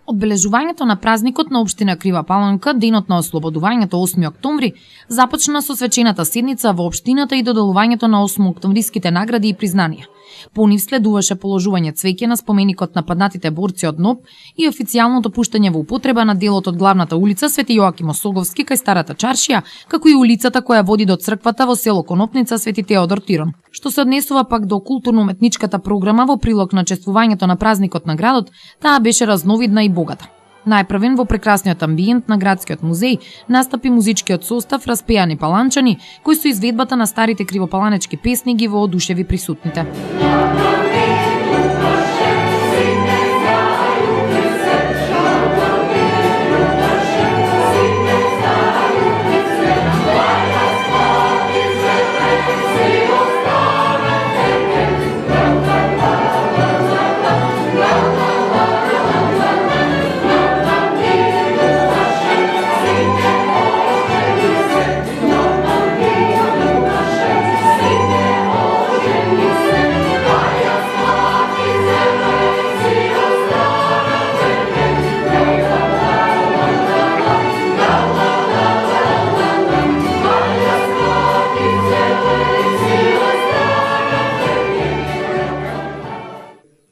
Одбележувањето на празникот на општина Крива Паланка, денот на ослободувањето 8 октомври, започна со свечената седница во општината и доделувањето на 8 октомвриските награди и признанија. По нив следуваше положување цвеќе на споменикот на паднатите борци од НОБ и официјалното пуштање во употреба на делот од главната улица Свети Јоаким Осоговски кај Старата чаршија, како и улицата која води до црквата во село Конопница Свети Теодор Тирон. Што се однесува пак до културно-уметничката програма во прилог на чествувањето на празникот на градот, таа беше разновидна и богата. Најпрвен во прекрасниот амбиент на градскиот музеј настапи музичкиот состав Распејани паланчани, кои со изведбата на старите кривопаланечки песни ги воодушеви присутните.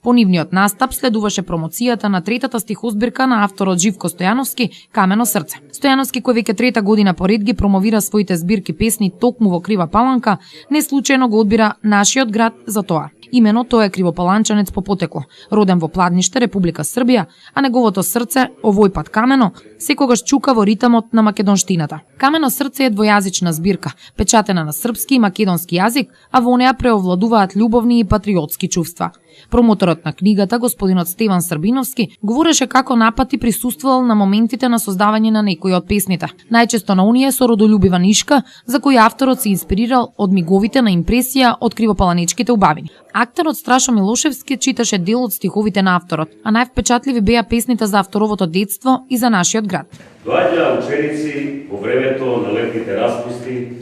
По нивниот настап следуваше промоцијата на третата стихозбирка на авторот Живко Стојановски Камено срце. Стојановски, кој веќе трета година поред ги промовира своите збирки песни токму во Крива Паланка, не случајно го одбира нашиот град за тоа. Имено тој е кривопаланчанец по потекло, роден во Пладниште, Република Србија, а неговото срце, овој пат Камено, секогаш чука во ритамот на македонштината. Камено срце е двојазична збирка, печатена на српски и македонски јазик, а во неа преовладуваат љубовни и патриотски чувства. Промоторот на книгата, господинот Стеван Србиновски, говореше како напати присуствувал на моментите на создавање на некои од песните. Најчесто на оние со родолюбива нишка, за кои авторот се инспирирал од миговите на импресија од кривопаланечките убавини. Актерот Страшо Милошевски читаше дел од стиховите на авторот, а највпечатливи беа песните за авторовото детство и за нашиот град. Доаѓаа ученици во времето на летните распусти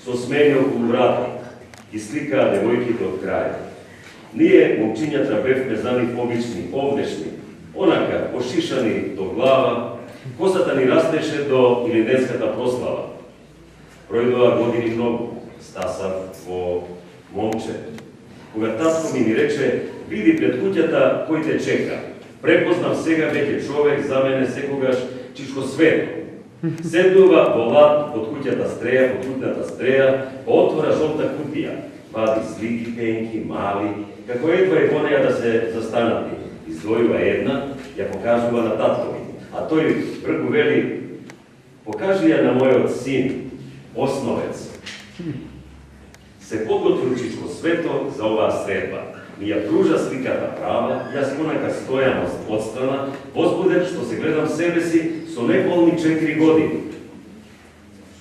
со смени околу врата и сликаа девојките од крај. Ние, момчињата, бевме за нив обични, овнешни, онака, ошишани до глава, косата ни растеше до илиденската прослава. Пројдоа години многу, стасав во момче. Кога татко ми рече, види пред куќата кој те чека. Препознав сега веќе човек за мене секогаш чишко свето. Седнува во лад од куќата стреја, од кутната стреја, отвора жолта кутија, вади слики пенки, мали, како едва и во неја да се застанати. Издвојува една, ја покажува на татко ми, а тој вргу вели, покажи ја на мојот син, основец. Се подготви ручичко свето за оваа средба. Ми ја пружа сликата права, јас онака стојам отстрана, возбуден што се гледам себе си со неполни 4 години.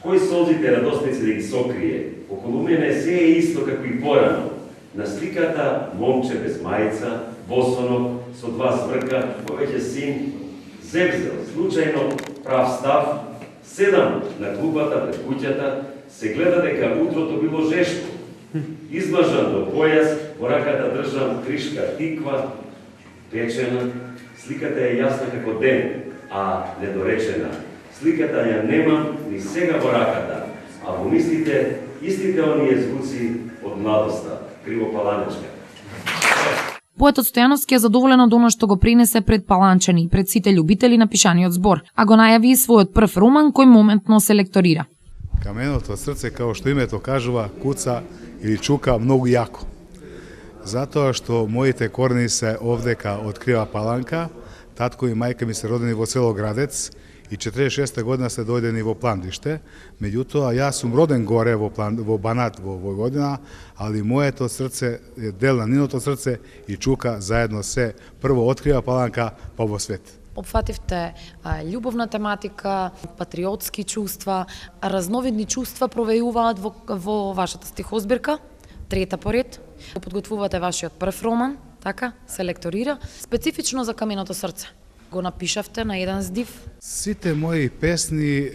Кој солзите радосници да ги сокрие? Околу мене се е исто како и порано. На сликата момче без мајца, босоно, со 2 сврка, повеќе син, зевзел, случајно прав став, седам на клупата пред куќата, се гледа дека утрото било жешко. Измажан до појас, во раката држам кришка тиква, печена, сликата е јасна како ден, а недоречена. Сликата ја немам ни сега во раката, а во мислите истите оние звуци од младоста, кривопаланечка. Поетот Стојановски е задоволен од оно што го принесе пред паланчани и пред сите љубители на пишаниот збор, а го најави и својот прв роман кој моментно се лекторира. Каменото срце, како што името кажува, куца или чука многу јако. Затоа што моите корени се овдека од Крива Паланка, татко и мајка ми се родени во село Градец и 46 година се дојдени во Пландиште. Меѓутоа, јас сум роден горе во Банат, во Војводина, али моето срце е дел на ниното срце и чука заедно се прво од Крива Паланка па во свет. Опфативте љубовна тематика, патриотски чувства, разновидни чувства провејуваат во вашата стихозбирка, трета поред. Подготвувате вашиот прв роман, така, се лекторира, специфично за Каменото срце. Го напишавте на еден здив. Сите мои песни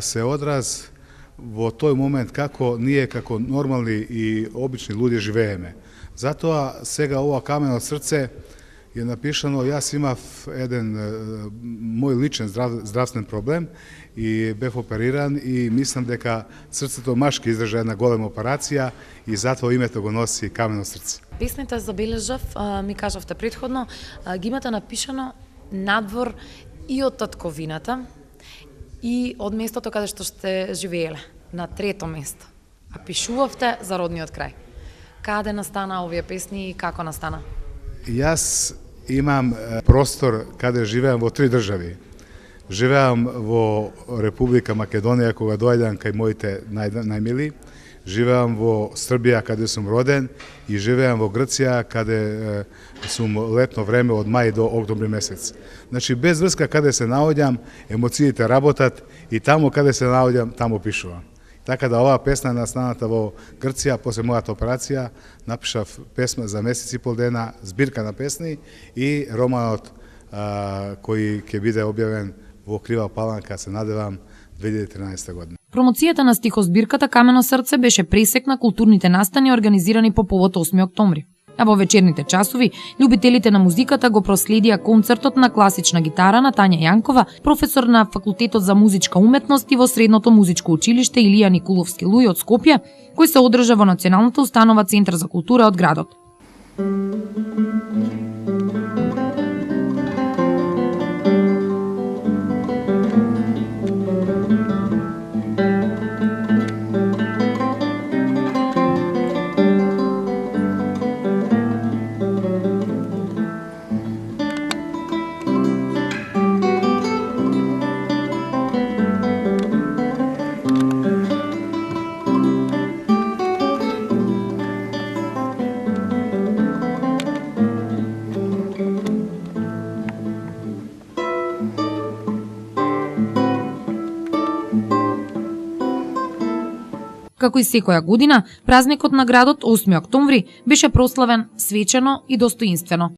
се одраз во тој момент како ние како нормални и обични луѓе живееме. Затоа сега ова Камено срце je napisano, јас имав еден мој личен здравствен проблем и бев опериран и мислам дека срцето маш ќе издржа една голема операција и затоа името го носи Камено срце. Песните забележав, ми кажавте претходно, ги имате напишано надвор и од татковината и од местото каде што сте живееле, на трето место. А пишувавте за родниот крај. Каде настана овие песни и како настана? Јас имам простор каде живеам во 3 држави. Живеам во Република Македонија кога дојдам кај моите најмили, живеам во Србија каде сум роден и живеам во Грција каде сум летно време од мај до октомври месец. Значи без врска каде се наоѓам, емоциите работат и таму каде се наоѓам, таму пишувам. Така да оваа песна е настаната во Грција, после мојата операција, напишав песма за месец и пол дена, збирка на песни и романот кој ќе биде објавен во Крива Паланка, се надевам, 2013 година. Промоцијата на стихозбирката Камено срце беше пресек на културните настани организирани по повод 8 октомври. А во вечерните часови, љубителите на музиката го проследија концертот на класична гитара на Тања Јанкова, професор на Факултетот за музичка уметност и во Средното музичко училиште Илија Никуловски Луј од Скопје, кој се одржа во Националната установа Центар за култура од градот. Како и секоја година, празникот на градот 8 октомври беше прославен свечено и достоинствено.